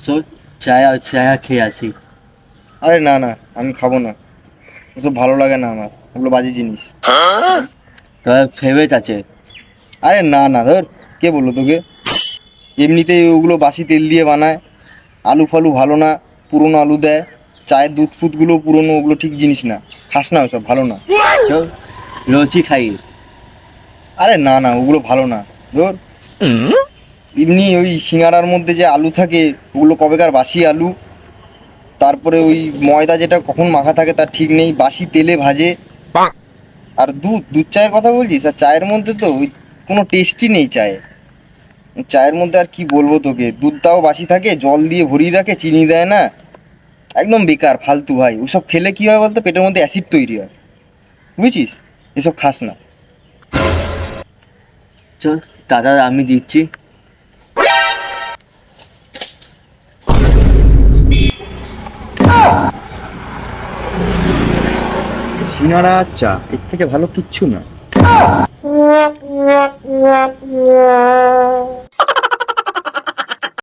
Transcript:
চল চায়া খেয়ে আসি। আরে না না, আমি খাবো না, ওসব ভালো লাগে না আমার, ওগুলো বাজে জিনিস। তোর ফেভারিট আছে? আরে না না, ধর, কে বললো তোকে? এমনিতেই ওগুলো বাসি তেল দিয়ে বানায়, আলু ফালু ভালো না, পুরনো আলু দেয়, চায়ের দুধ ফুটগুলো পুরনো, ওগুলো ঠিক জিনিস না, খাস না, ওসব ভালো না। চল লস্যি খাই। আরে না না, ওগুলো ভালো না, ধর। এমনি ওই সিঙ্গারার মধ্যে যে আলু থাকে, ওগুলো কবেকার বাসি আলু, তারপরে ওই ময়দা যেটা কখন মাখা থাকে তার ঠিক নেই, বাসি তেলে ভাজে। আর দুধ দুধ চায়ের কথা বলছিস, আর চায়ের মধ্যে তো ওই কোনো টেস্টই নেই চায়ে। চায়ের মধ্যে আর কি বলবো তোকে, দুধটাও বাসি থাকে, জল দিয়ে ভরিয়ে রাখে, চিনি দেয় না, একদম বেকার ফালতু ভাই। ওসব খেলে কি হয় বলতো, পেটের মধ্যে অ্যাসিড তৈরি হয়, বুঝেছিস? এসব খাস না। চল দাদা আমি দিচ্ছি। সিঙ্গারা চা এর থেকে ভালো কিচ্ছু না।